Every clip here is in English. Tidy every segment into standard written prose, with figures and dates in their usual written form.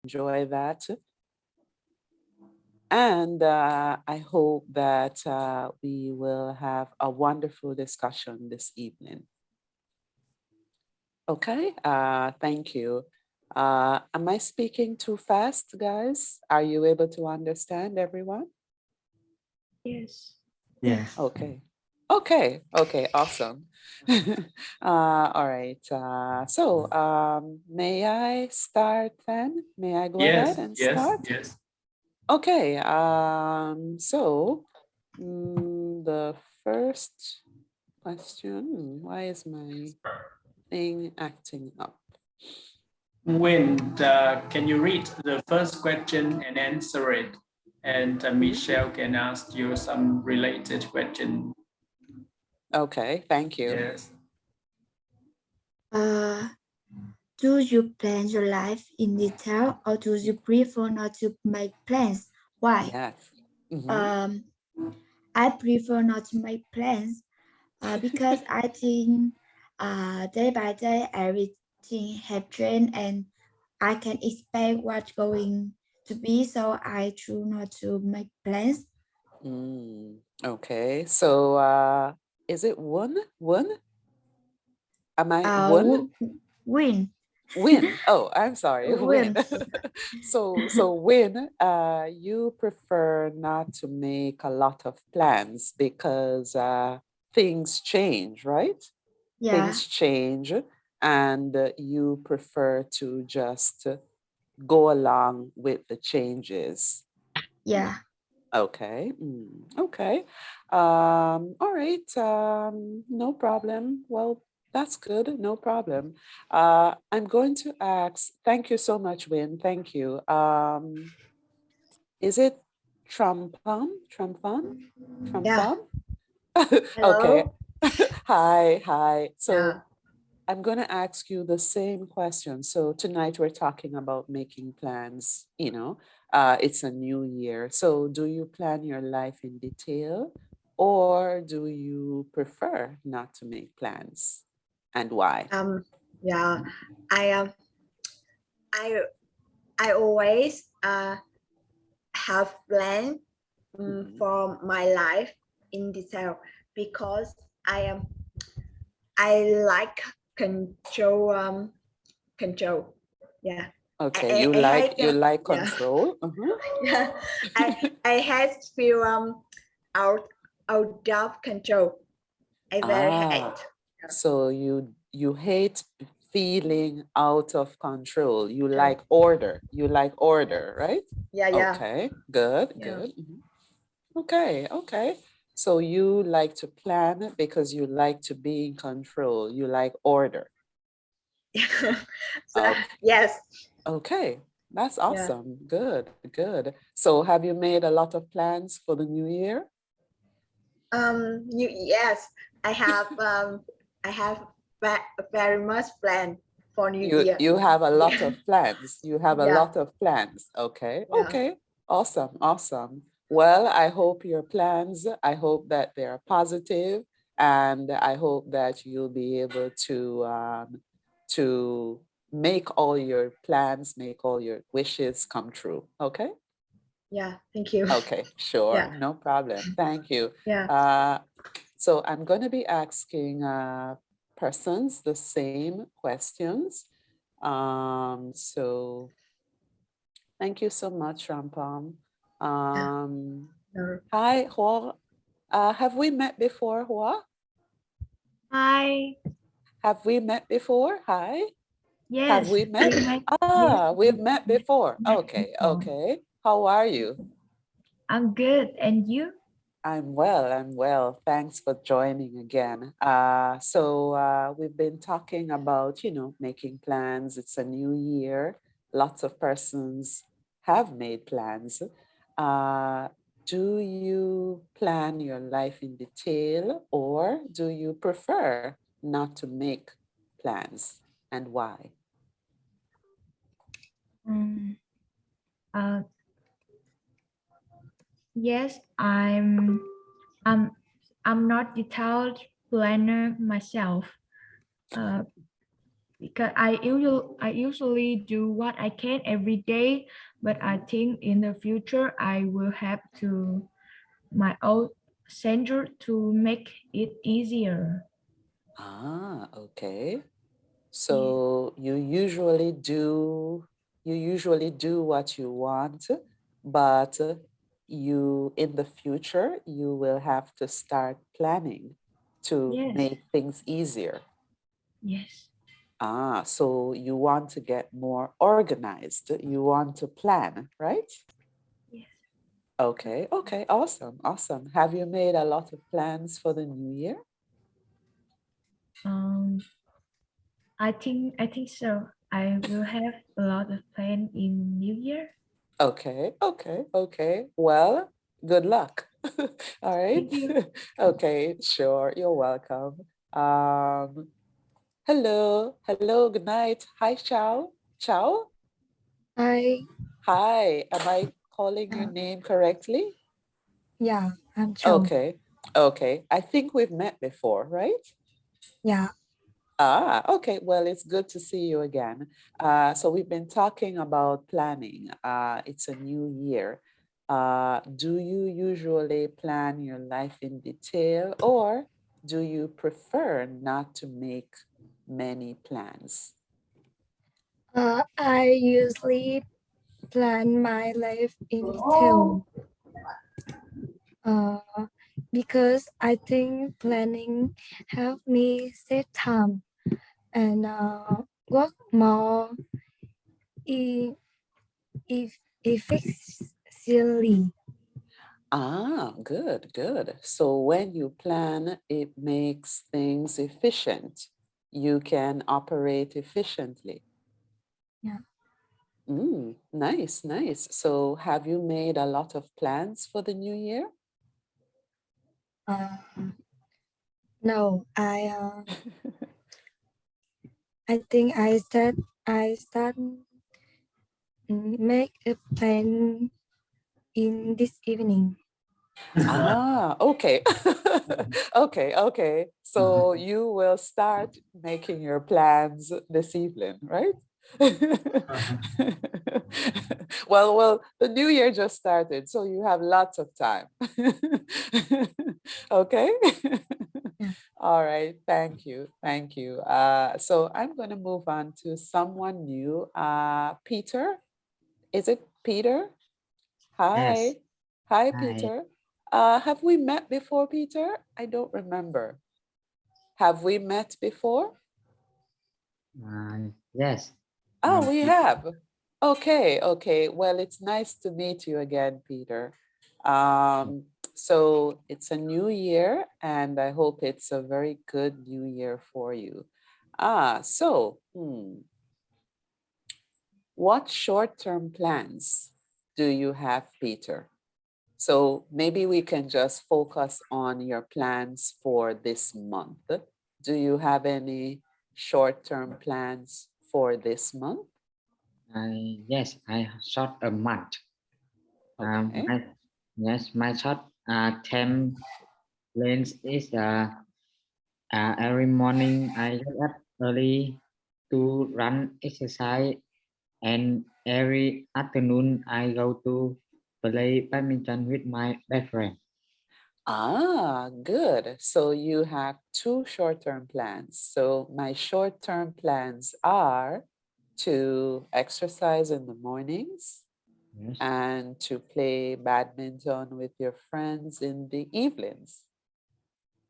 enjoy that. And I hope that we will have a wonderful discussion this evening. Okay, thank you. Am I speaking too fast, guys? Are you able to understand everyone? Yes. Yes. Okay. Okay. Okay. Awesome. All right. May I start then? May I go ahead and start? Yes. Okay. The first question. Why is my thing acting up? When can you read the first question and answer it? And Michelle can ask you some related question. Okay, thank you. Yes. Do you plan your life in detail, or do you prefer not to make plans? Why? Yes. I prefer not to make plans because I think day by day everything have changed and I can expect what's going to be, so I choose not to make plans. Okay, so is it one? Am I one? Win. Win. Oh, I'm sorry. Win. So win. You prefer not to make a lot of plans because things change, right? Yeah. Things change, and you prefer to just go along with the changes. Yeah. Okay. Okay. All right. No problem. Well, that's good. No problem. I'm going to ask. Thank you so much, Win. Thank you. Is it Trumpum? Yeah. Okay. Hi. So Yeah. I'm going to ask you the same question. So tonight we're talking about making plans, it's a new year. So do you plan your life in detail, or do you prefer not to make plans, and why? Yeah, I always have planned for my life in detail because I like control. Yeah. Okay, you like control. Yeah. I had feel out of control. I very hate. So you hate feeling out of control. You like order. Right? Yeah. Okay, good. Okay. So you like to plan because you like to be in control. You like order. Yes. Okay, that's awesome. Yeah. Good. So have you made a lot of plans for the new year? Yes, I have very much plan for new year. You have a lot of plans. You have a lot of plans. Okay. Yeah. Okay. Awesome. Well, I hope your plans, I hope that they're positive, and I hope that you'll be able to make all your plans, make all your wishes come true. Okay? Yeah, thank you. Okay, sure. Yeah. No problem. Thank you. Yeah. So I'm going to be asking persons the same questions. So thank you so much, Rampam. Hi, Hua. Have we met before, Hua? Hi. Have we met before? Hi. Yes. Have we met? We've met before. Okay. How are you? I'm good. And you? I'm well. Thanks for joining again. So we've been talking about, making plans. It's a new year. Lots of persons have made plans. Do you plan your life in detail, or do you prefer not to make plans, and why? Yes, I'm not detailed planner myself. because I usually do what I can every day, but I think in the future I will have to my own center to make it easier. Ah, okay. So you usually do what you want, but you in the future you will have to start planning to Yes. make things easier. Yes. Ah, so you want to get more organized. You want to plan, right? Yes. Okay, okay, awesome, awesome. Have you made a lot of plans for the new year? I think so. I will have a lot of plan in New Year. Okay, okay, okay. Well, good luck. All right. Thank you. Okay, sure. You're welcome. Hello, hello, good night. Hi, Chow. Chow? Hi. Hi. Am I calling your name correctly? Yeah, I'm Châu. Okay, okay. I think we've met before, right? Yeah. Ah, okay. Well, it's good to see you again. So we've been talking about planning. It's a new year. Do you usually plan your life in detail, or do you prefer not to make many plans? I usually plan my life in detail. Because I think planning help me save time and work more efficiently. Ah, good, good. So when you plan, it makes things efficient. You can operate efficiently. Yeah. Nice, nice. So have you made a lot of plans for the new year? No, I think I start make a plan in this evening. Ah, okay. Okay, okay. So you will start making your plans this evening, right? Well, the new year just started, so you have lots of time. Okay. Yeah. All right. Thank you. Thank you. So I'm going to move on to someone new. Peter, is it Peter? Hi. Yes. Hi, Hi. Peter. Have we met before, Peter? I don't remember. Have we met before? Yes. Oh, we have. Okay, okay. Well, it's nice to meet you again, Peter. So it's a new year, and I hope it's a very good new year for you. What short-term plans do you have, Peter? So maybe we can just focus on your plans for this month. Do you have any short-term plans for this month? Yes, I short a month. Okay. My short term plans is every morning I get up early to run exercise, and every afternoon I go to play badminton with my best friend. Ah, good. So you have two short-term plans. So my short-term plans are to exercise in the mornings, Yes. and to play badminton with your friends in the evenings.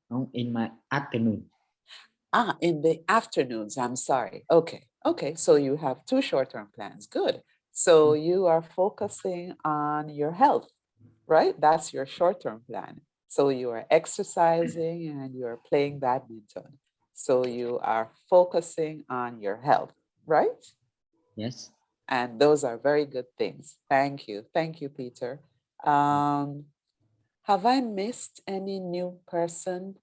No, in my afternoon. In the afternoons, I'm sorry. Okay, okay. So you have two short-term plans. Good. So you are focusing on your health, right? That's your short-term plan. So you are exercising and you are playing badminton. So you are focusing on your health, right? Yes. And those are very good things. Thank you. Thank you, Peter. Have I missed any new person,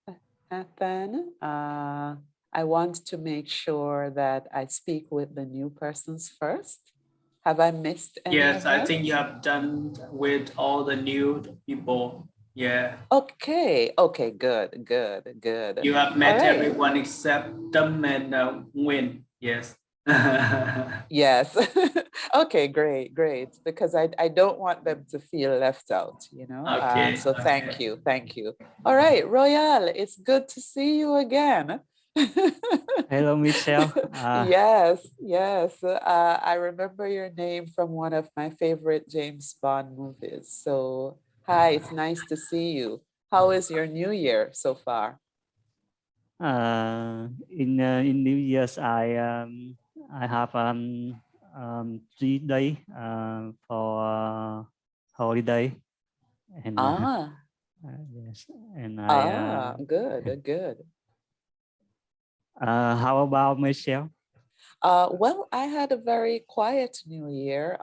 Nathan? I want to make sure that I speak with the new persons first. Have I missed any Yes, of I them? think you have done with all the new people. Yeah. Okay, okay, good, good, good. You have met All right. everyone except Tâm and Nguyen. Yes. Yes. Okay, great, great. Because I don't want them to feel left out, you know. Okay. So thank you, thank you. All right, Royal, it's good to see you again. Hello, Michelle. Yes, yes. I remember your name from one of my favorite James Bond movies. So hi, it's nice to see you. How is your new year so far? In New Year's, I have 3 days for holiday, and yes, and Good, good. how about Michelle? Well, I had a very quiet New Year.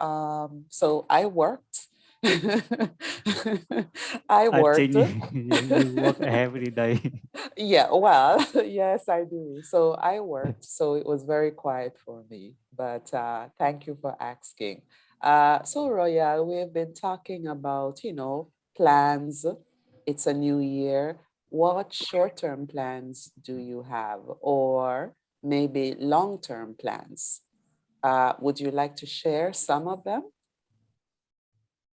So I worked. I I worked. think you work every day. Yeah, well, yes, I do. So I worked. So it was very quiet for me. But thank you for asking. So Royal, we've been talking about, you know, plans. It's a new year. What short-term plans do you have? Or maybe long-term plans? Would you like to share some of them?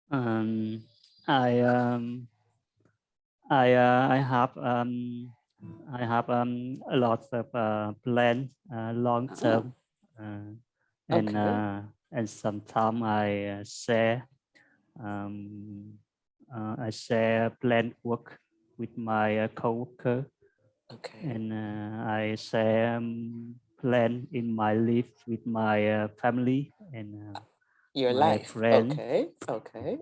Um, I um, I have a lot of plans long term, and Okay. and sometimes I share plan work with my coworker, Okay. and I share plan in my life with my family and Your my life. friend. Okay. Okay.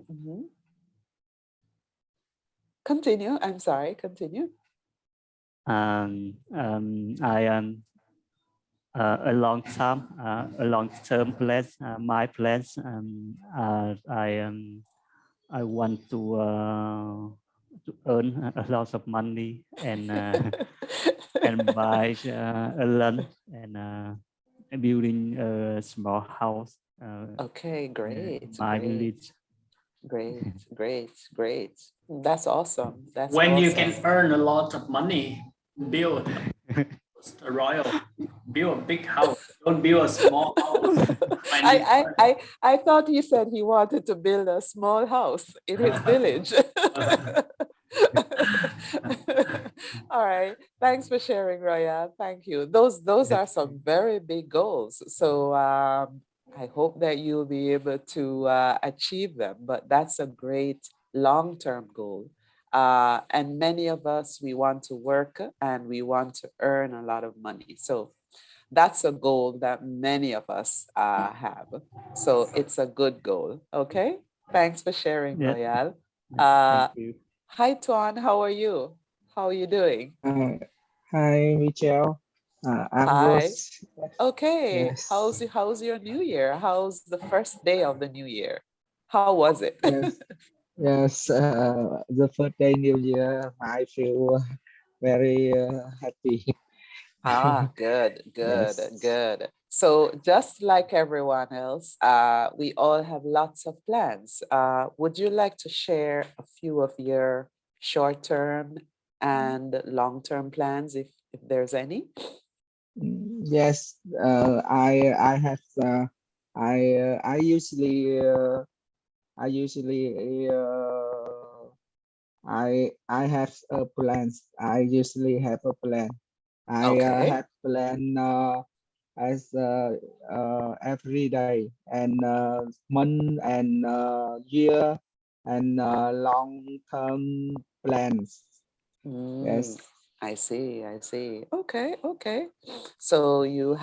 Continue. I'm sorry. Continue. A long term plans. My plans. I want to earn a lot of money and buy a land and building a small house. Okay. Great. My Great. village. Great. Great. Great. That's awesome. That's When awesome. you can earn a lot of money, build a royal, build a big house. Don't build a small house. I thought he said he wanted to build a small house in his village. All right. Thanks for sharing, Roya. Thank you. Those are some very big goals. So I hope that you'll be able to achieve them. But that's a great long-term goal. And many of us, we want to work and we want to earn a lot of money. So that's a goal that many of us have. So it's a good goal. Okay. Thanks for sharing, Yeah. Royal. Thank you. Hi, Tuan. How are you? How are you doing? Hi, Michelle. I'm Hi. good. Okay. Yes. How's your new year? How's the first day of the new year? How was it? Yes. Yes. The first day New Year, I feel very happy. Good, good, Yes. good. So just like everyone else, we all have lots of plans. Would you like to share a few of your short-term and long-term plans, if there's any? Yes. I have. I usually. I have plans. I usually have a plan. I Okay. have plan as every day and month and year and long-term plans. Yes. I see, I see. Okay, okay. So you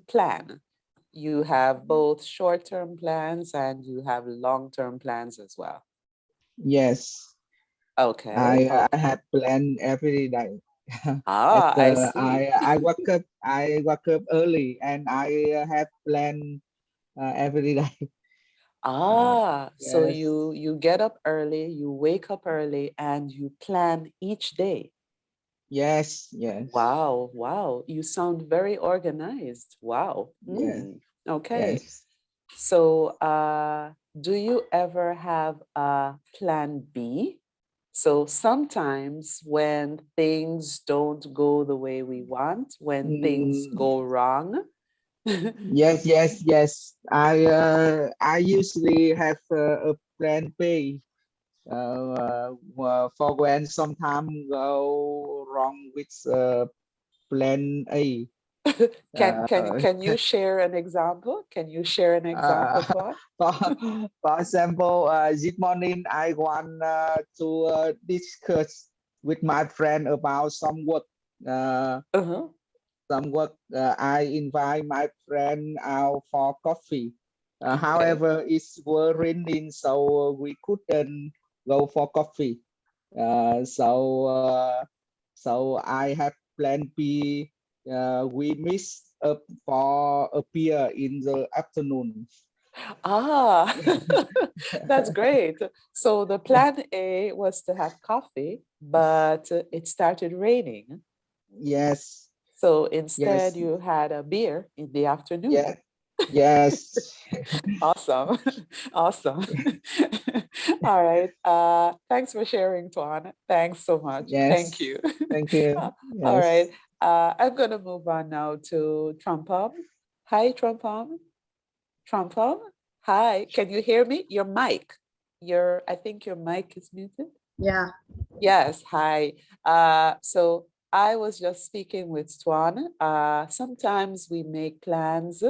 plan. You have both short-term plans and you have long-term plans as well. Yes. Okay. I have plan every day. I see. I wake up early and I have plan every day. So Yes. you get up early, you wake up early, and you plan each day. Yes. Yes. Wow, wow. You sound very organized. Wow. Yes. Okay. Yes. So do you ever have a plan B? So sometimes when things don't go the way we want, when things go wrong. Yes. I usually have a plan B for when sometime go wrong with plan A. Can you share an example? Can you share an example, Tuan? For example, this morning I want to discuss with my friend about some work. I invite my friend out for coffee. However, it's were raining, so we couldn't go for coffee. So I have plan B. We miss up for a beer in the afternoon. Ah, that's great. So the plan A was to have coffee, but it started raining. Yes. So instead you had a beer in the afternoon. Yeah. Yes. Awesome. Awesome. All right. Thanks for sharing, Tuan. Thanks so much. Yes. Thank you. Thank you. All Yes. right. I'm going to move on now to Trumpum. Hi, Trumpum. Trumpum. Hi. Can you hear me? Your mic. I think your mic is muted. Yeah. Yes. Hi. So I was just speaking with Tuan. Sometimes we make plans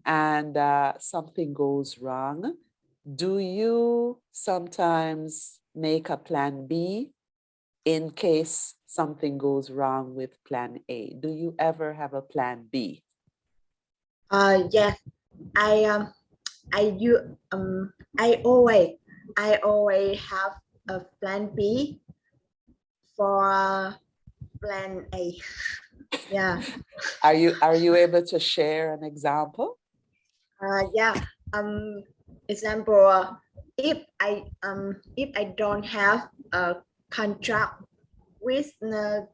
and something goes wrong. Do you sometimes make a plan B in case something goes wrong with plan A? Do you ever have a plan B? Yes. I always have a plan B for plan A. Yeah. Are you able to share an example? Yeah. Example, if I don't have a contract with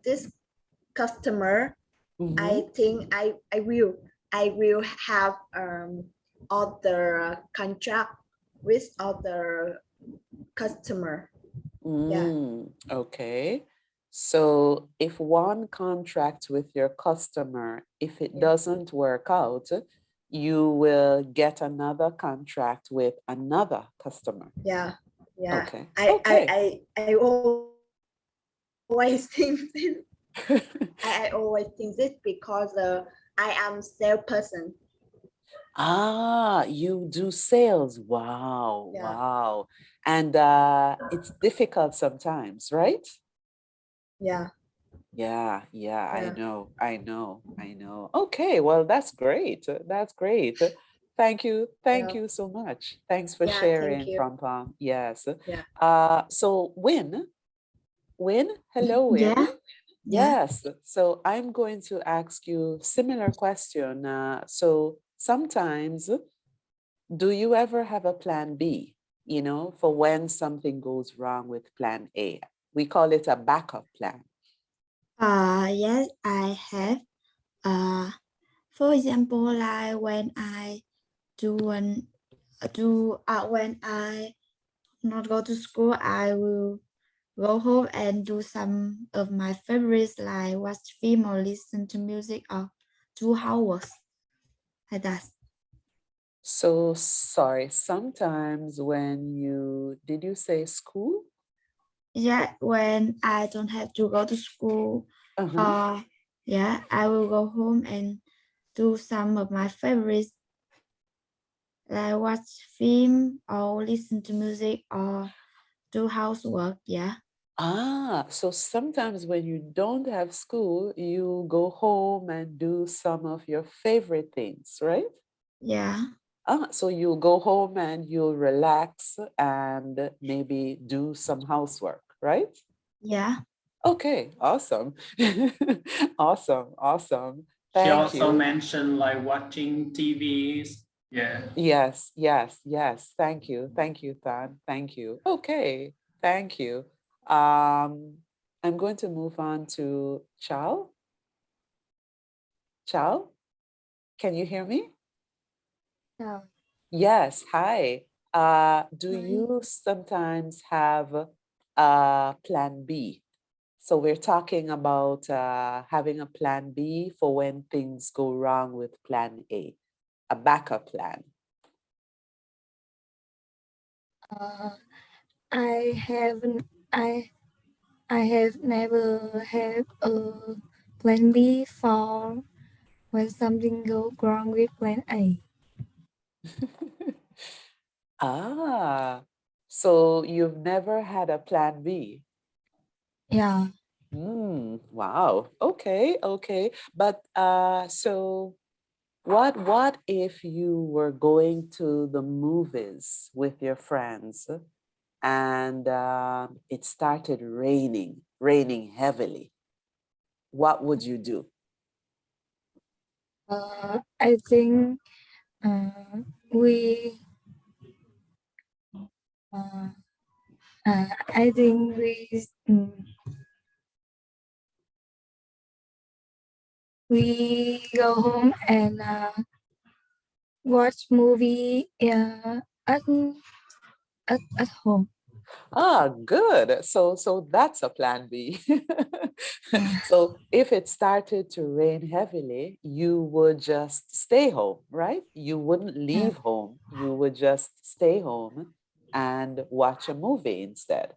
this customer, I think I will have other contract with other customer. Yeah. Okay. So if one contract with your customer, if it doesn't work out, you will get another contract with another customer. Yeah. Yeah. Okay. I always think this. I always think this because I am salesperson. Ah, you do sales. Wow. Yeah. Wow. And it's difficult sometimes, right? Yeah. Yeah. I know. Okay, well, that's great. That's great. Thank you so much. Thanks for sharing, thank you. Prom. Yes. Yeah. So Win, hello, Win. Yeah. Yes. So I'm going to ask you similar question. So sometimes, do you ever have a plan B, for when something goes wrong with plan A? We call it a backup plan. Yes, I have. For example, like when I when I not go to school, I will go home and do some of my favorites, like watch film or listen to music or do housework, like that. So sorry, sometimes when did you say school? Yeah, when I don't have to go to school, yeah, I will go home and do some of my favorites, like watch film or listen to music or do housework. Yeah. So sometimes when you don't have school, you go home and do some of your favorite things, right? Yeah. So you'll go home and you'll relax and maybe do some housework, right? Yeah. Okay, awesome. Awesome. She Thank also you. mentioned like watching TVs. Yeah. Yes. Thank you, Tan. Thank you. Okay, thank you. I'm going to move on to Chao. Chao, can you hear me? Yeah. Yes, hi. Do you sometimes have plan B. So we're talking about having a plan B for when things go wrong with plan A, a backup plan. I haven't. I have never had a plan B for when something goes wrong with plan A. So you've never had a plan B? Yeah. Wow. Okay. But so what if you were going to the movies with your friends and it started raining heavily? What would you do? I think we we go home and watch movie at home. Good. So that's a plan B. So if it started to rain heavily, you would just stay home, right? You wouldn't leave home. You would just stay home and watch a movie instead.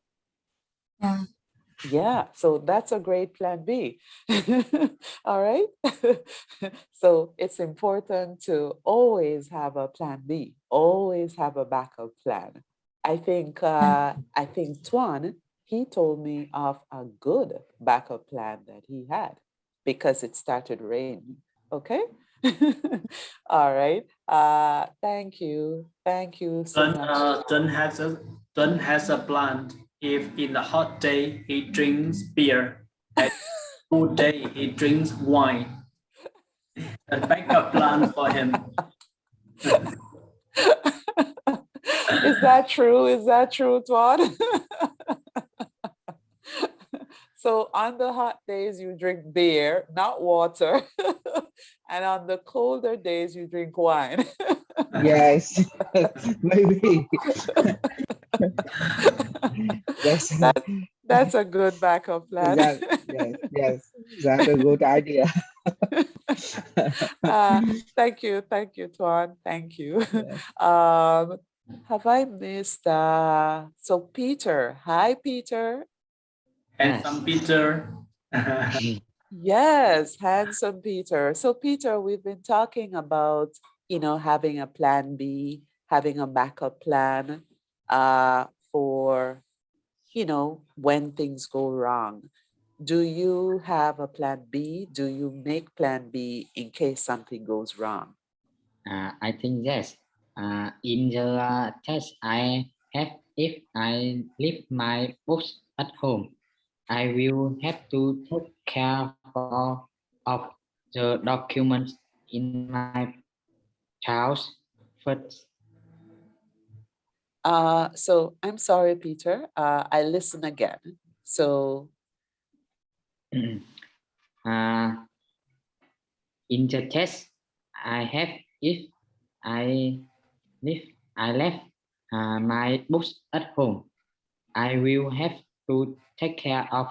Yeah, so that's a great plan B. All right. So it's important to always have a plan B, always have a backup plan. I think Tuan, he told me of a good backup plan that he had because it started raining. Okay. All right. Thank you so much. Tuần has a plan. If in a hot day he drinks beer, and cool day he drinks wine. A backup plan for him. Is that true, Tuan? So on the hot days, you drink beer, not water. And on the colder days, you drink wine. Yes, maybe. That's a good backup plan. Yes, that's a good idea. Thank you, Tuan. Thank you. Yes. Have I missed? So Peter, hi Peter. Handsome Peter. Yes, handsome Peter. So Peter, we've been talking about, having a plan B, having a backup plan for, when things go wrong. Do you have a plan B? Do you make plan B in case something goes wrong? I think yes. In the test I have, if I leave my books at home, I will have to take care of the documents in my house first. So I'm sorry, Peter. I listen again. So In the test I have, if I left my books at home, I will have to take care of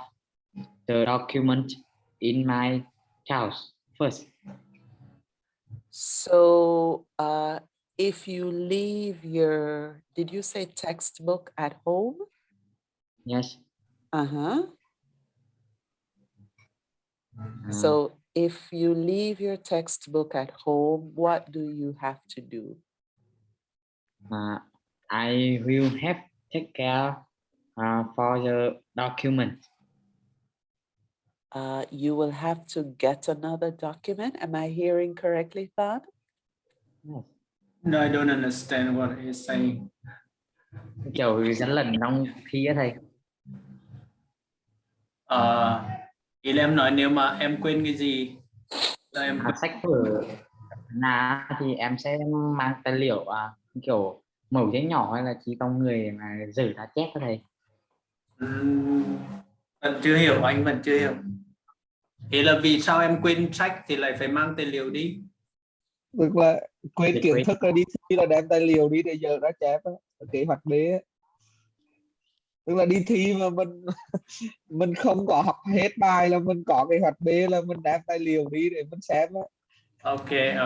the document in my house first. So if you leave your, did you say textbook at home? Yes. So if you leave your textbook at home, what do you have to do? I will have to take care for the document. You will have to get another document. Am I hearing correctly, Thad? Yes. No, I don't understand what he's saying. Kiểu dẫn lần trong thi á thầy. Ý là em nói nếu mà em quên cái gì là em sách vở là thì em sẽ mang tài liệu kiểu mẩu giấy nhỏ hay là chỉ tông người mà rửa ra chép đó thầy. Vẫn chưa hiểu, anh vẫn chưa hiểu. Ý là vì sao em quên sách thì lại phải mang tài liệu đi? Tức là quên kiến thức rồi đi thi là đem tài liệu đi để giờ ra chép á. Kế hoạch B á. Tức là đi thi mà mình không có học hết bài là mình có cái hoạch B là mình đem tài liệu đi để mình xem đó. Okay.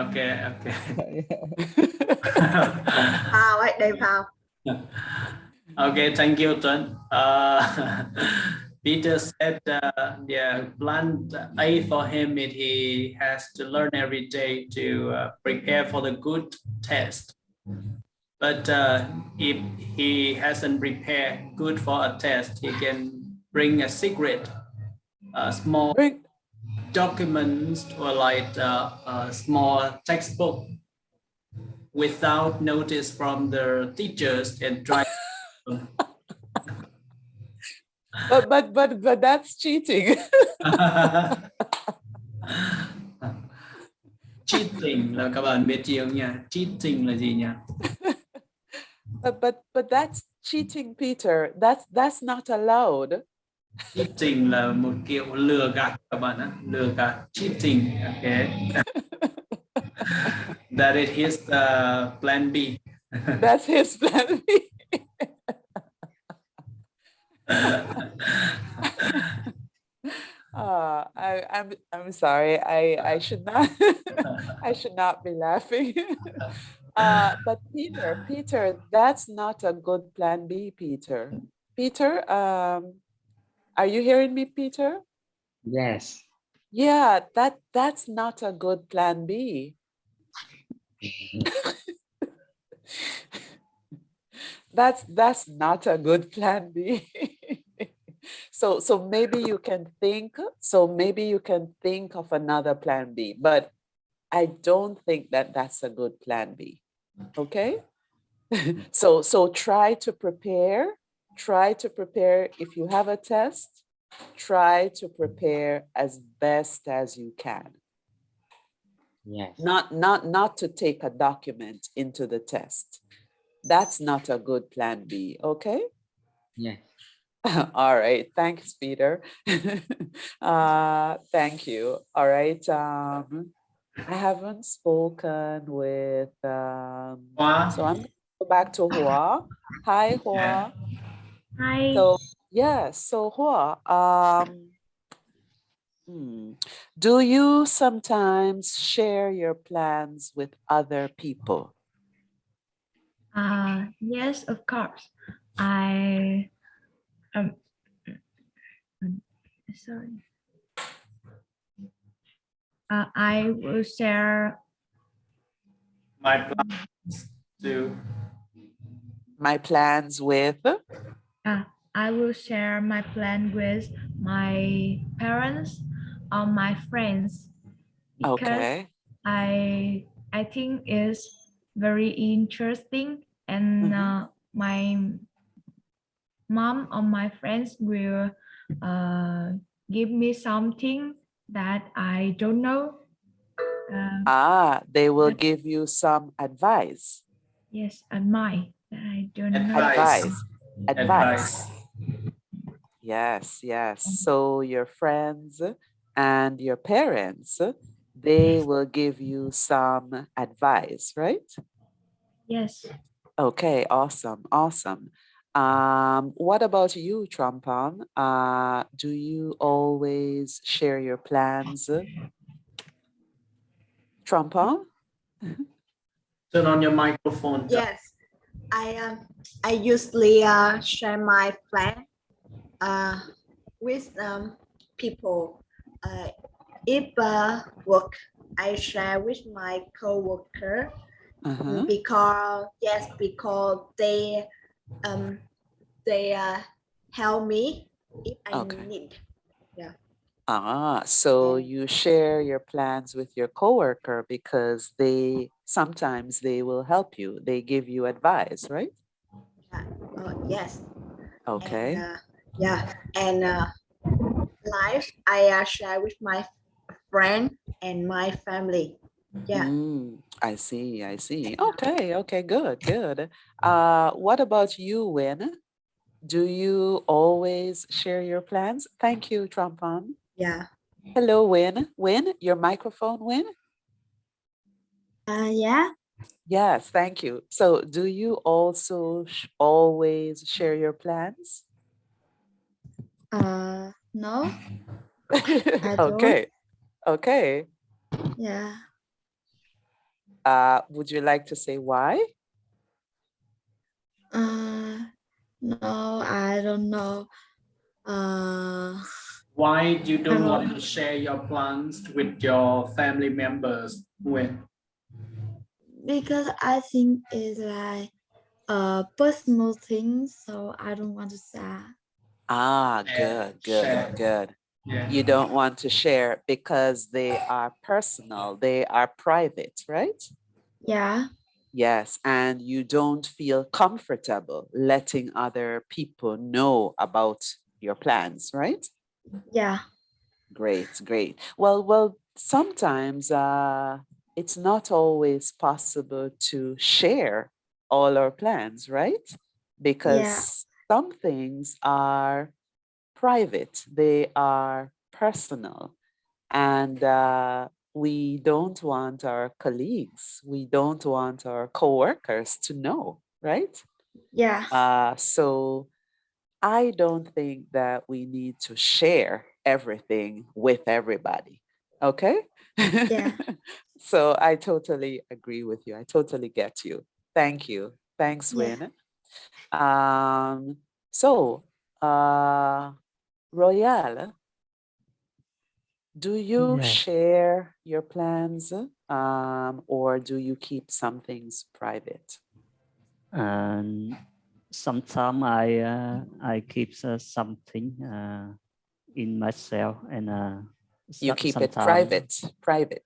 Phào ấy, đây Phào. Okay, thank you, Tuần. Peter said, plan A for him is he has to learn every day to prepare for the good test. But if he hasn't prepared good for a test, he can bring a secret, small documents or like a small textbook without notice from the teachers and try. But that's cheating. Cheating là các bạn biết gì không nha? Cheating là gì nha? But that's cheating, Peter. That's not allowed. Cheating là một kiểu lừa gạt các bạn á, lừa gạt. Cheating, okay. That is his plan B. That's his plan B. I'm sorry. I should not I should not be laughing. But Peter, that's not a good plan B, Peter. Peter, are you hearing me, Peter? Yes. Yeah, that's not a good plan B. That's not a good plan B. So maybe you can think of another plan B, but I don't think that's a good plan B. Okay? So try to prepare if you have a test, try to prepare as best as you can. Yes. Not to take a document into the test. That's not a good plan B, okay? Yes. All right, thanks, Peter. Thank you. All right. I haven't spoken with so I'm going to go back to Hua. Hi, Hua. Hi. So Hua, do you sometimes share your plans with other people? Yes, of course. I will share my plans to. My plans with? I will share my plan with my parents or my friends because Okay. I think it's very interesting, and my mom or my friends will give me something that I don't know. They will give you some advice. Yes, advice that I don't know. Advice. Yes. So your friends and your parents, they will give you some advice, right? Yes. Okay, awesome. What about you, Trumpam? Do you always share your plans? Trumpam? Turn on your microphone. Yes, I usually share my plan with people. If work, I share with my co-worker because they help me if I need. Yeah. So you share your plans with your coworker because sometimes they will help you. They give you advice, right? Yes. Okay. And life I share with my friend and my family. Yeah. I see. Okay, good. What about you, Win? Do you always share your plans? Thank you, Trumpam. Yeah. Hello, Win. Win, your microphone, Win? Yeah. Yes, thank you. So do you also always share your plans? No, I don't. Okay. Okay. Yeah. Would you like to say why? No, I don't know. Why you don't Um, want to share your plans with your family members? When? because I think it's like personal thing, so I don't want to say. Good, Share. good. Yeah. You don't want to share because they are personal, they are private, right? Yeah. Yes, and you don't feel comfortable letting other people know about your plans, right? Yeah. Great, great. Well, sometimes it's not always possible to share all our plans, right? Because some things are private, they are personal, and we don't want our colleagues, we don't want our coworkers to know, right? Yeah. So I don't think that we need to share everything with everybody. Okay? Yeah. So I totally agree with you. I totally get you. Thank you. Thanks, Yeah. Win. So, Royal, do you Yeah. share your plans or do you keep some things private? And sometimes I keep something in myself, and You keep it sometimes private.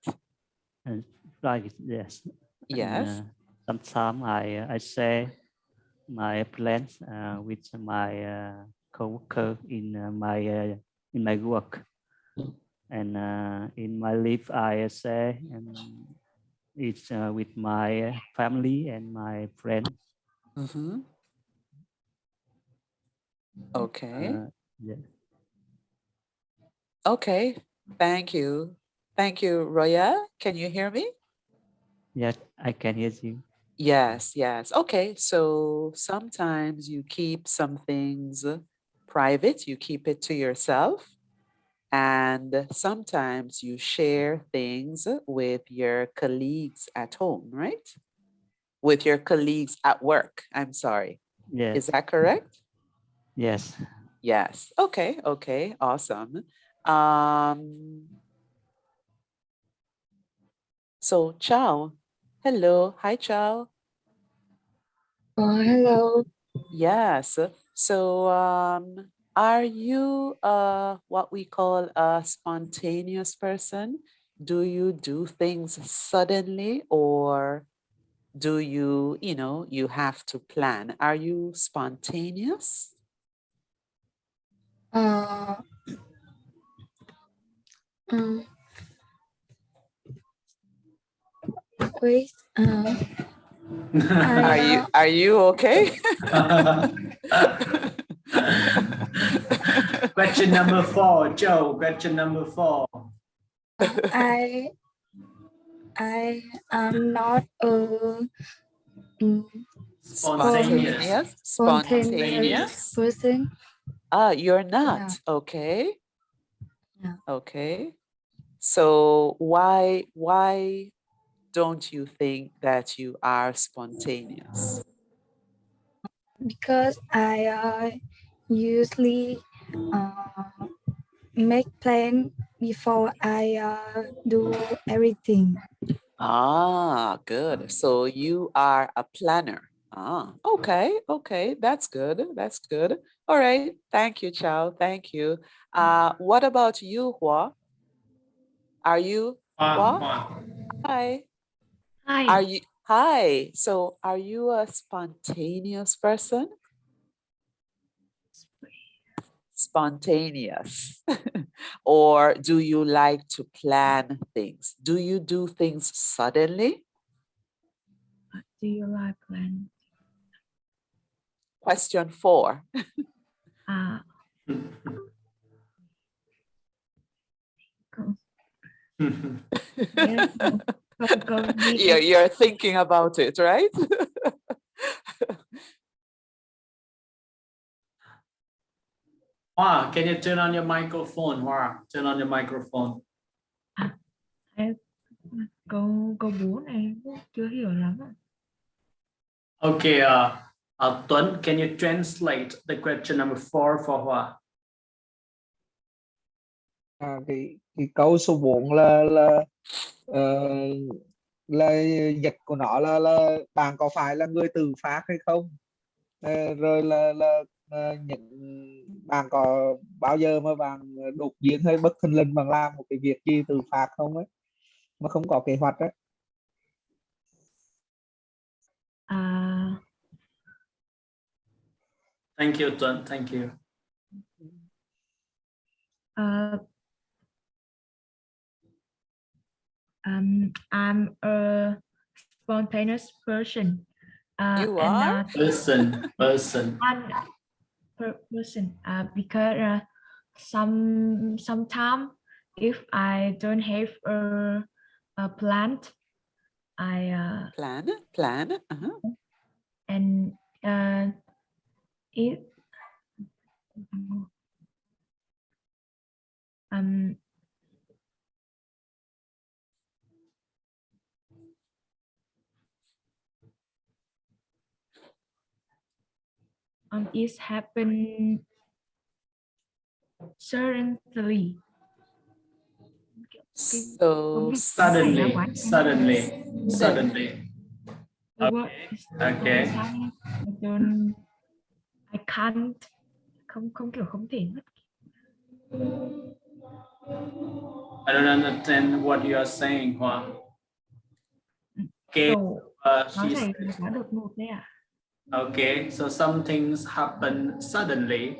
and private, yes. Yes. And sometimes I share my plans with my coworker in my work, and in my life I share and it's with my family and my friends. Mm-hmm. Okay. Yeah. Okay. Thank you. Thank you, Roya. Can you hear me? Yes, I can hear you. Yes, yes. Okay. So sometimes you keep some things private, you keep it to yourself. And sometimes you share things with your colleagues at home, right? With your colleagues at work. I'm sorry. Yes. Is that correct? Yes. Yes. Okay. Okay. Awesome. So Chow. Hello. Hi, Chow. Hello. Yes. So are you what we call a spontaneous person? Do you do things suddenly, or do you, you have to plan? Are you spontaneous? Wait. Are you okay? Question number 4, Joe. Question number 4. I am not a Spontaneous person. You're not. Yeah. Okay. Yeah. Okay. So why don't you think that you are spontaneous? Because I usually make plan before I do everything. Good. So you are a planner. Okay. Okay. That's good. That's good. All right. Thank you, Chow. Thank you. What about you, Hua? Are you Hua? Hi. Hi. Hi. So are you a spontaneous person? Spontaneous. Or do you like to plan things? Do you do things suddenly? Do you like plan? Question 4. You're thinking about it, right? Hoa, can you turn on your microphone? Hoa, turn on your microphone. Câu 4 này chưa hiểu lắm ạ. Okay, Tuấn, can you translate the question number 4 for Hoa? Cái câu số 4 là dịch của nó là bạn có phải là người tự phát hay không? Rồi là những bạn có bao giờ mà bạn đột nhiên hay bất thình lình bạn làm một cái việc gì tự phát không ấy, mà không có kế hoạch ấy? Thank you, Tuấn. Thank you. I'm a spontaneous person. You are? Person. Person. Because sometimes if I don't have a plant, I plan. and it it happened suddenly. So Suddenly. The word is Okay. I can't không kiểu không thể mất. I don't understand what you are saying, Hoa. Okay. Nó này quá đột ngột đấy ạ. Okay, so some things happen suddenly.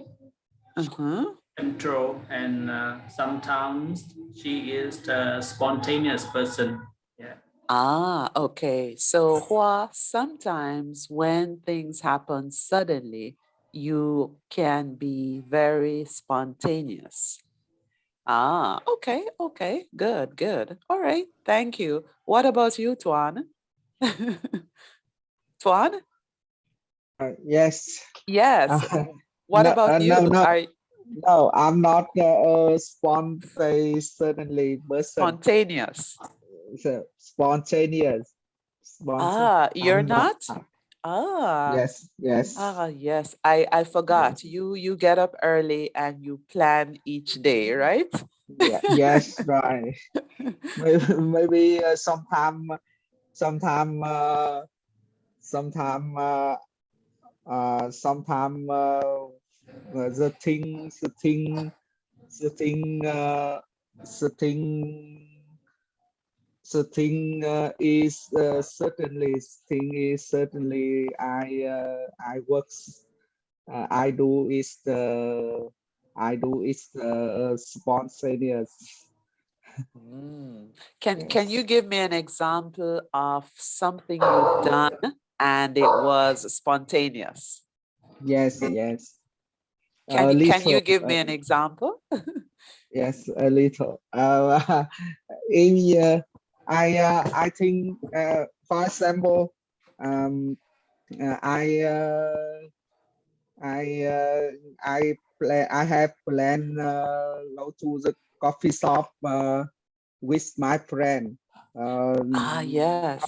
Control, and sometimes she is the spontaneous person. Yeah. Okay. So Hua, sometimes when things happen suddenly, you can be very spontaneous. Okay. Good. All right. Thank you. What about you, Tuan? Tuan? Yes. What about you? No, I'm not a spontaneous person. Spontaneous. You're not? Yes. Yes. I forgot. You get up early and you plan each day, right? Yeah, yes, right. Maybe sometime the thing is certainly I works I do is the spontaneous. Can you give me an example of something you've done and it was spontaneous? Yes. Can you give me an example? Yes, a little. I think, for example, I have planned go to the coffee shop with my friend. Yes.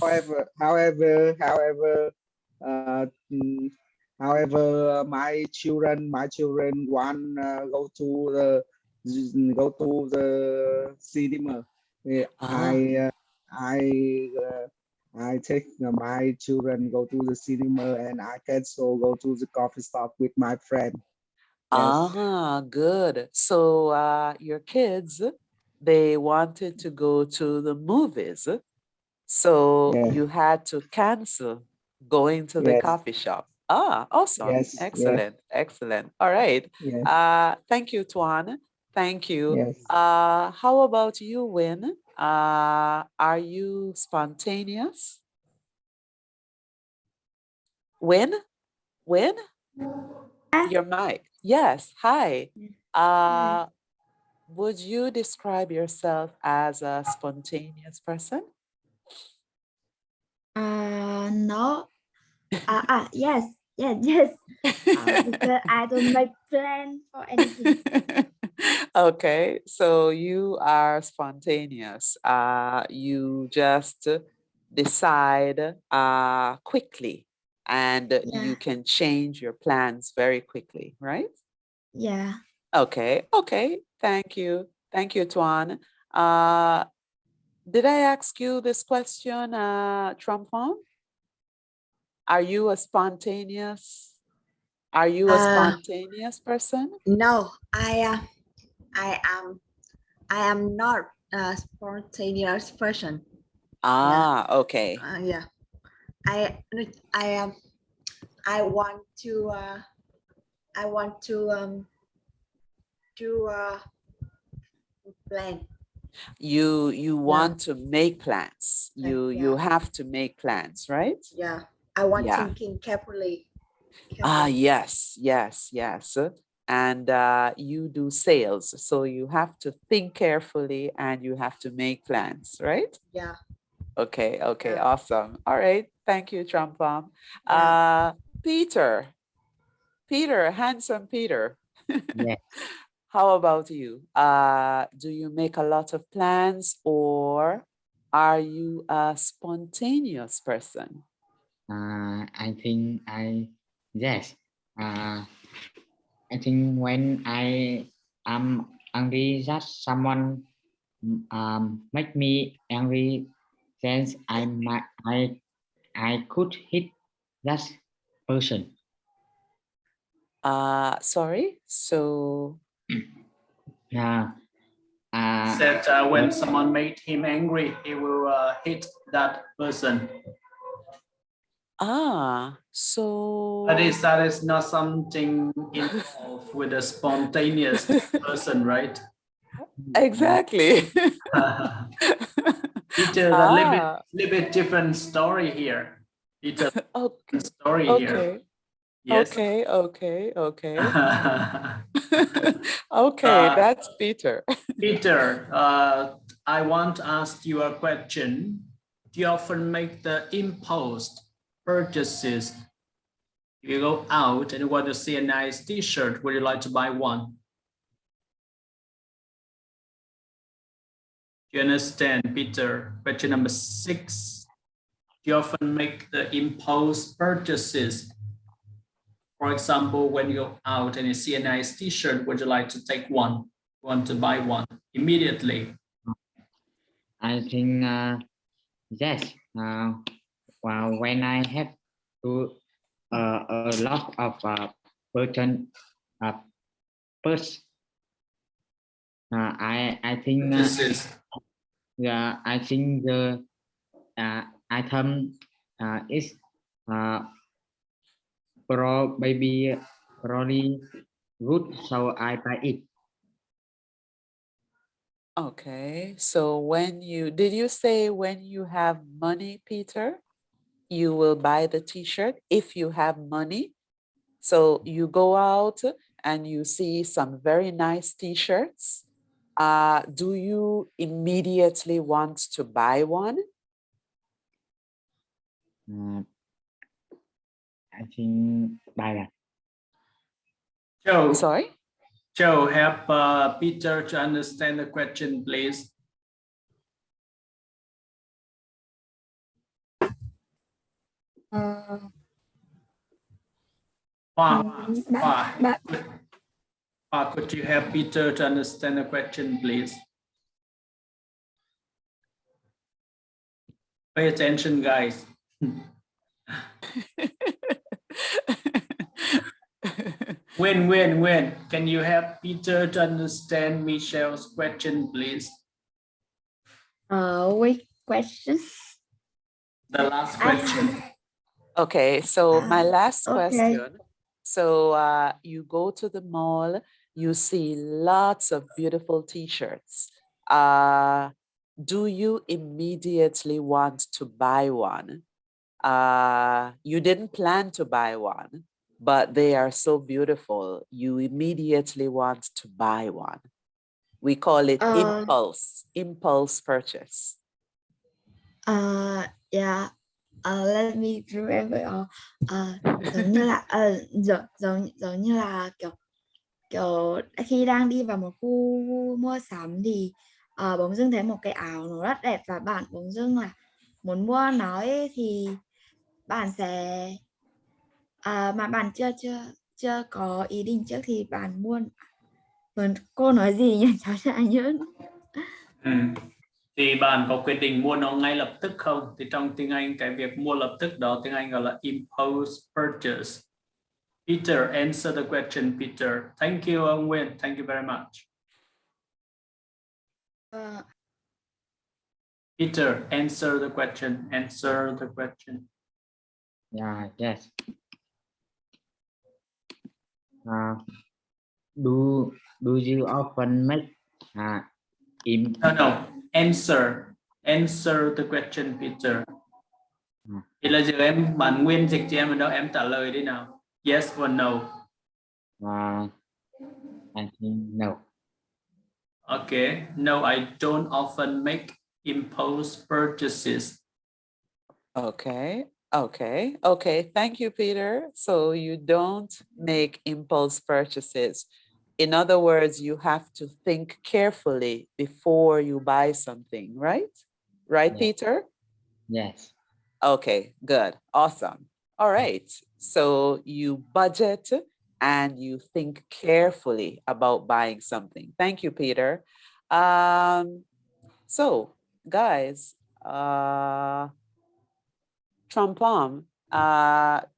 However, my children want go to the cinema. I take my children go to the cinema, and I can so go to the coffee shop with my friend. Yes. Good. So your kids, they wanted to go to the movies. So you had to cancel going to the coffee shop. Awesome. Yes. Excellent. All right. Yes. Thank you, Tuan. Thank you. Yes. How about you, Win? Are you spontaneous? Win? Your mic. Yes. Hi. Would you describe yourself as a spontaneous person? No. Yes. Yeah, yes. Because I don't make plan for anything. Okay, so you are spontaneous. You just decide quickly, and you can change your plans very quickly, right? Yeah. Okay, okay. Thank you. Thank you, Tuan. Did I ask you this question, Trumpon? Are you a spontaneous? Are you a spontaneous person? No, I am not a spontaneous person. Okay. Yeah, I want to do a plan. You want to make plans. You have to make plans, right? Yeah, I want thinking carefully. Yes. And you do sales, so you have to think carefully and you have to make plans, right? Yeah. Okay, awesome. All right, thank you, Trumpam. Peter, handsome Peter. Yes. How about you? Do you make a lot of plans, or are you a spontaneous person? I think yes. I think when I am angry that someone make me angry, then I could hit that person. Sorry. So. Yeah. Said when someone made him angry, he will hit that person. So that is not something involved with a spontaneous person, right? Exactly. Peter, a little bit different story here. Peter, story here. Yes. Okay. Okay, that's Peter. Peter, I want to ask you a question. Do you often make the impulse purchases? If you go out and you want to see a nice t-shirt, would you like to buy one? Do you understand, Peter? Question number 6. Do you often make the impulse purchases? For example, when you go out and you see a nice t-shirt, would you like to take one? Want to buy one immediately? I think yes. Well, when I have to a lot of purse, I think yeah, I think the item is probably good, so I buy it. Okay, so did you say when you have money, Peter, you will buy the t-shirt if you have money? So you go out and you see some very nice t-shirts. Do you immediately want to buy one? I think buy that. Joe. Sorry? Joe, help Peter to understand the question, please. Could you help Peter to understand the question, please? Pay attention, guys. When? Can you help Peter to understand Michelle's question, please? Which question? The last question. Okay, so my last question. Okay. So you go to the mall, you see lots of beautiful t-shirts. Do you immediately want to buy one? You didn't plan to buy one, but they are so beautiful, you immediately want to buy one. We call it impulse purchase. Yeah. Let me remember. Giống như là kiểu khi đang đi vào một khu mua sắm thì bỗng dưng thấy một cái áo nó rất đẹp và bạn bỗng dưng là muốn mua nó ấy, thì bạn sẽ mà bạn chưa có ý định trước thì bạn mua. Cô nói gì nhỉ? Cháu chả nhớ. Thì bạn có quyết định mua nó ngay lập tức không? Thì trong tiếng Anh cái việc mua lập tức đó tiếng Anh gọi là impulse purchase. Peter, answer the question, Peter. Thank you, ông Nguyên. Thank you very much. Peter, answer the question. Answer the question. Yeah, yes. Do you often make No. Answer the question, Peter. Thì là giờ bạn Nguyên dịch cho em ở đâu, em trả lời đi nào. Yes or no? I think no. Okay. No, I don't often make impulse purchases. Okay. Thank you, Peter. So you don't make impulse purchases. In other words, you have to think carefully before you buy something, right? Right, Yes. Peter? Yes. Okay, good. Awesome. All right. So you budget and you think carefully about buying something. Thank you, Peter. So guys, Trompom,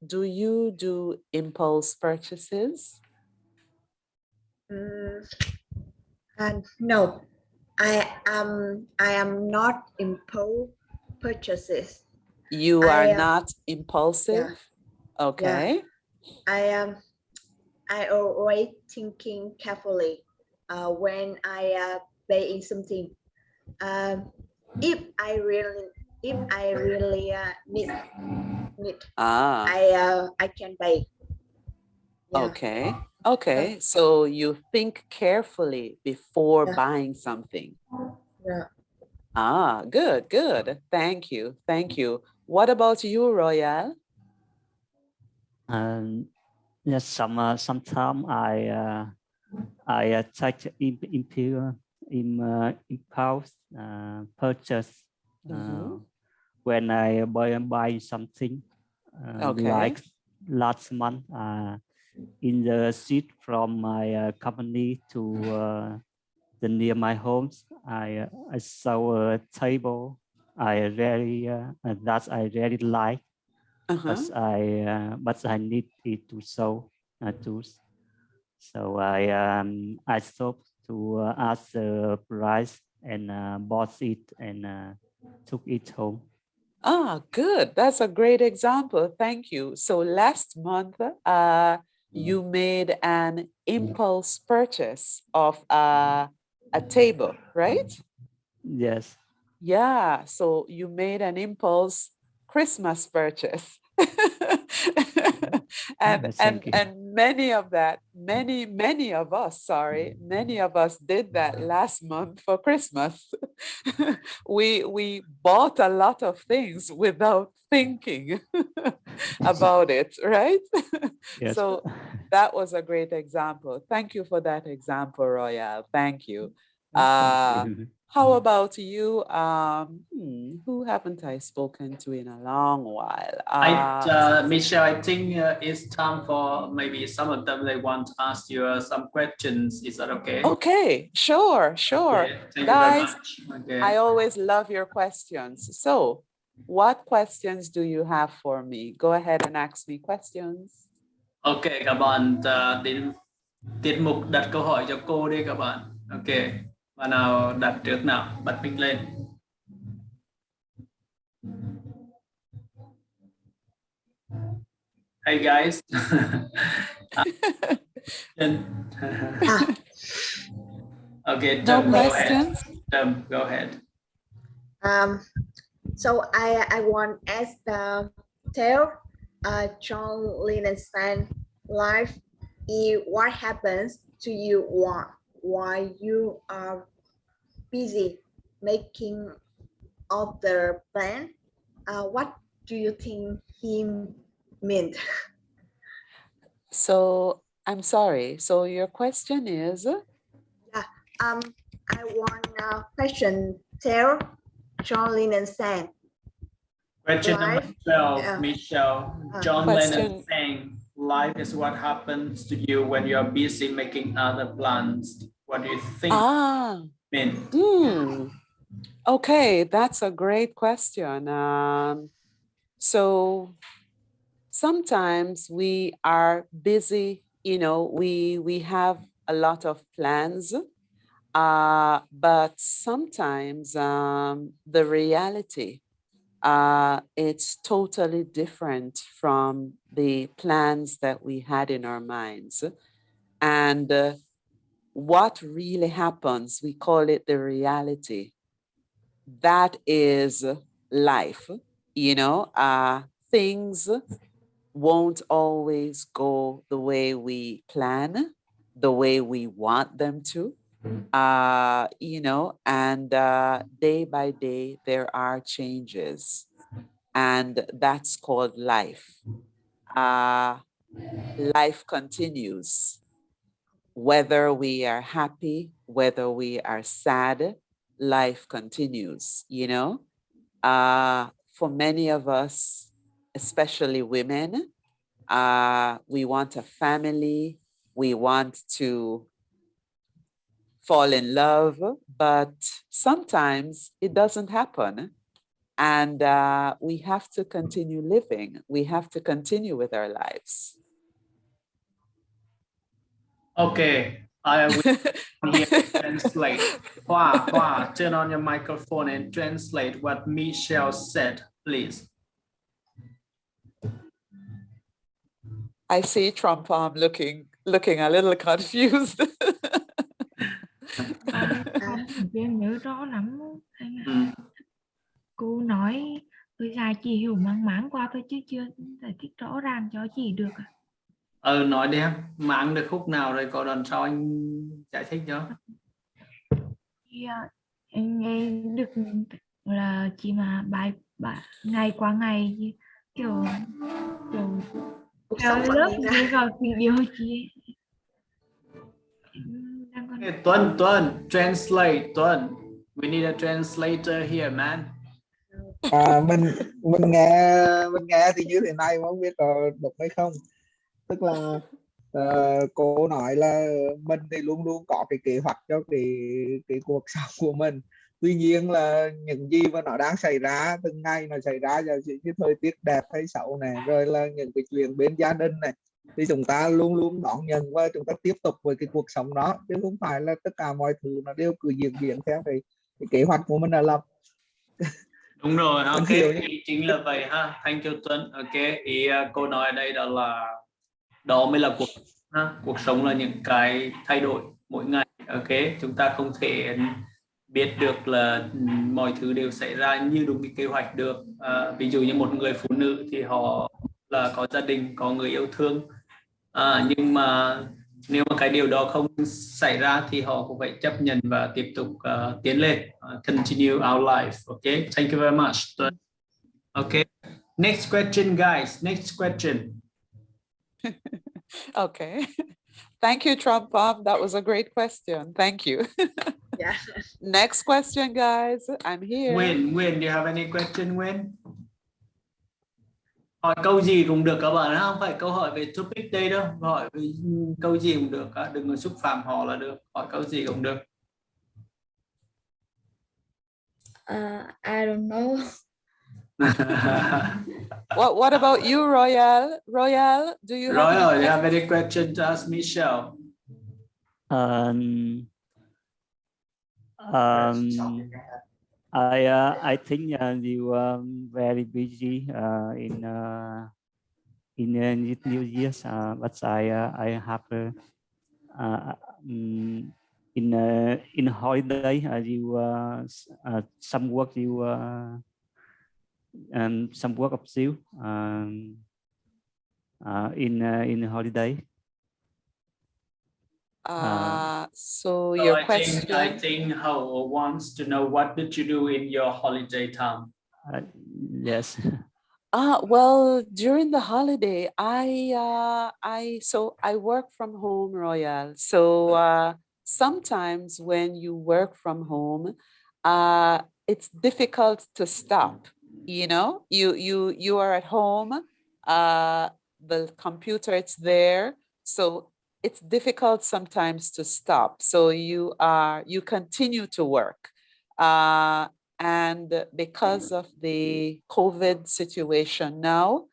do you do impulse purchases? No, I am not impulse purchases. You are not impulsive? Yeah. Okay. Yeah. I always thinking carefully when I buying something. If I really need I can buy. Yeah. Okay. So you think carefully before buying something. Yeah. Good. Thank you. What about you, Royal? Yes, sometimes I take impulse purchase when I buy something. Like last month, in the street from my company to the near my home, I saw a table I really like. But I need it to show tools. So I stopped to ask the price and bought it and took it home. Good. That's a great example. Thank you. So last month, you made an impulse purchase of a table, right? Yes. Yeah. So you made an impulse Christmas purchase. and many of us did that last month for Christmas. we bought a lot of things without thinking about it, right? Yes. So that was a great example. Thank you for that example, Royal. Thank you. How about you? Who haven't I spoken to in a long while? Michelle, I think it's time for maybe some of them, they want to ask you some questions. Is that okay? Okay, sure. Okay, thank Guys, you very much. Okay. I always love your questions. So what questions do you have for me? Go ahead and ask me questions. Okay, các bạn đến tiết mục đặt câu hỏi cho cô đi các bạn. Ok, bạn nào đặt trước nào, bật mic lên. Hey guys. Okay, Trâm, go ahead. Trâm, go ahead. So I want to ask tell John Linesan life is what happens to you while you are busy making other plan. What do you think he meant? So I'm sorry. So your question is? I want a question. Tell John Lennon sang. Question number Life, 12, Michelle. John Question. Lennon saying, life is what happens to you when you're busy making other plans. What do you think? Mean? Okay, that's a great question. So sometimes we are busy, you know, we have a lot of plans, but sometimes the reality, it's totally different from the plans that we had in our minds. And what really happens, we call it the reality. That is life, you know, things won't always go the way we plan, the way we want them to, you know, and day by day there are changes, and that's called life. Life continues, whether we are happy, whether we are sad, life continues, you know. For many of us, especially women, we want a family, we want to fall in love, but sometimes it doesn't happen. And we have to continue living. We have to continue with our lives. Okay, I will here translate. Hoa, turn on your microphone and translate what Michelle said, please. I see Trump looking a little confused. Em nhớ rõ lắm anh ạ. Cô nói hơi dài, chị hiểu mang máng qua thôi chứ chưa giải thích rõ ràng cho chị được. Nói đi em, máng được khúc nào rồi có lần sau anh giải thích cho. Em nghe được là chị mà bài ngày qua ngày kiểu theo lớp đi vào tình yêu chị. Tuần, translate, Tuần. We need a translator here, man. Mình nghe thì như thế này, không biết có đúng hay không. Tức là cô nói là mình thì luôn luôn có cái kế hoạch cho cái cuộc sống của mình. Tuy nhiên là những gì mà nó đang xảy ra từng ngày, nó xảy ra giờ cái thời tiết đẹp hay xấu này, rồi là những cái chuyện bên gia đình này, thì chúng ta luôn luôn đón nhận và chúng ta tiếp tục với cái cuộc sống đó, chứ không phải là tất cả mọi thứ nó đều cứ diễn biến theo cái kế hoạch của mình là lập. Đúng rồi, ok, ý chính là vậy ha. Thank you Tuấn. Ok, ý cô nói ở đây đó mới là cuộc sống là những cái thay đổi mỗi ngày. Ok, chúng ta không thể biết được là mọi thứ đều xảy ra như đúng cái kế hoạch được. Ví dụ như một người phụ nữ thì họ là có gia đình, có người yêu thương, nhưng mà nếu mà cái điều đó không xảy ra thì họ cũng phải chấp nhận và tiếp tục tiến lên, continue our life. Okay, thank you very much. Okay, next question guys, next question. Okay, thank you Trump. That was a great question, thank you. Yeah. Next question guys, I'm here. Nguyên, do you have any question, Nguyên? Hỏi câu gì cũng được các bạn, không phải câu hỏi về topic đây đâu, hỏi về câu gì cũng được, đừng có xúc phạm họ là được, hỏi câu gì cũng được. I don't know. What about you, Royal? Royal, do you have any question to ask Michelle? I think you are very busy in New Year's, but I have in holiday you some work you some work of you in holiday. So your question. I think Hoi wants to know what did you do in your holiday time? Yes. Well, during the holiday, I work from home, Royal. So sometimes when you work from home, it's difficult to stop. You know, you are at home, the computer, it's there. So it's difficult sometimes to stop. So you continue to work. And because of the COVID situation now,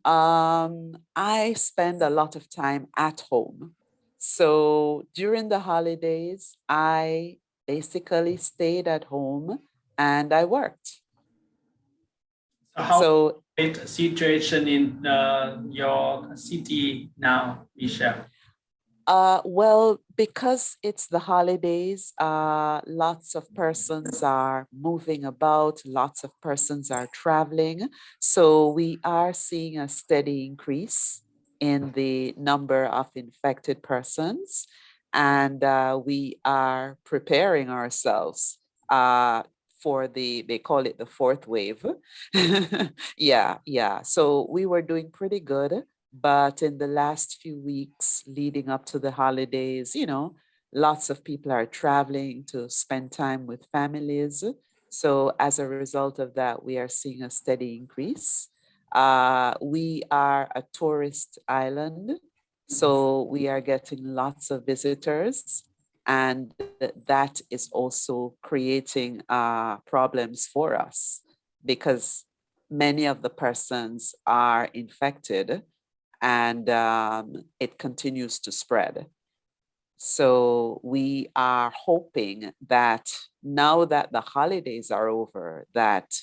I spend a lot of time at home. So during the holidays, I basically stayed at home and I worked. So how situation in your city now, Michelle? Well, because it's the holidays, lots of persons are moving about, lots of persons are traveling. So we are seeing a steady increase in the number of infected persons. And we are preparing ourselves for they call it the fourth wave. Yeah. So we were doing pretty good. But in the last few weeks leading up to the holidays, you know, lots of people are traveling to spend time with families. So as a result of that, we are seeing a steady increase. We are a tourist island, so we are getting lots of visitors, and that is also creating problems for us because many of the persons are infected and it continues to spread. So we are hoping that now that the holidays are over, that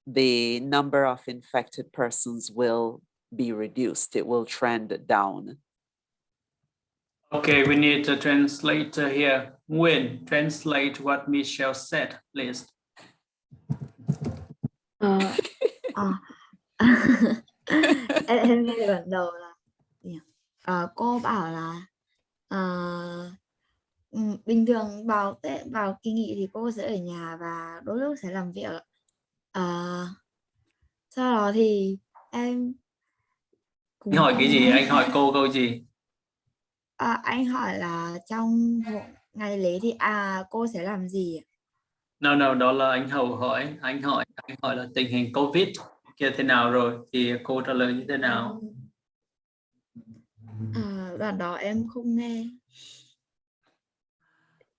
the number of infected persons will be reduced. It will trend down. Okay, we need a translator here. Nguyen, translate what Michelle said, please. Em nghe đoạn đầu là cô bảo là bình thường vào kỳ nghỉ thì cô sẽ ở nhà và đôi lúc sẽ làm việc. Sau đó thì em Anh hỏi cái gì? Anh hỏi cô câu gì? Anh hỏi là trong ngày lễ thì cô sẽ làm gì? No, đó là anh Hậu hỏi. Anh hỏi là tình hình Covid kia thế nào rồi thì cô trả lời như thế nào? Đoạn đó em không nghe.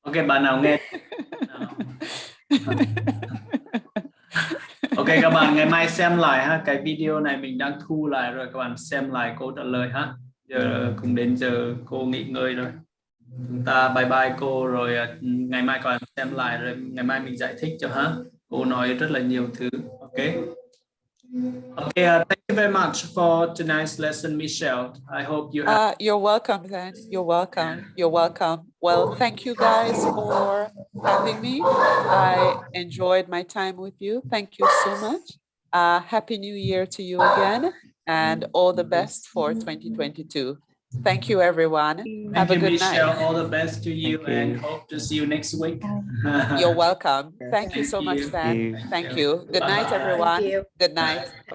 Ok, bạn nào nghe? Ok, các bạn ngày mai xem lại ha, cái video này mình đang thu lại rồi, các bạn xem lại cô trả lời ha. Giờ cũng đến giờ cô nghỉ ngơi rồi. Chúng ta bye bye cô rồi ngày mai các bạn xem lại rồi ngày mai mình giải thích cho ha. Cô nói rất là nhiều thứ. Ok. Okay, thank you very much for tonight's lesson, Michelle. I hope you have... You're welcome, then. You're welcome. Well, thank you guys for having me. I enjoyed my time with you. Thank you so much. Happy New Year to you again, and all the best for 2022. Thank you, everyone. Have a good Michelle. night. All the best to you, and hope to see you next week. You're welcome. Thank you so much, Dan. Thank you. Good night, everyone. Good night.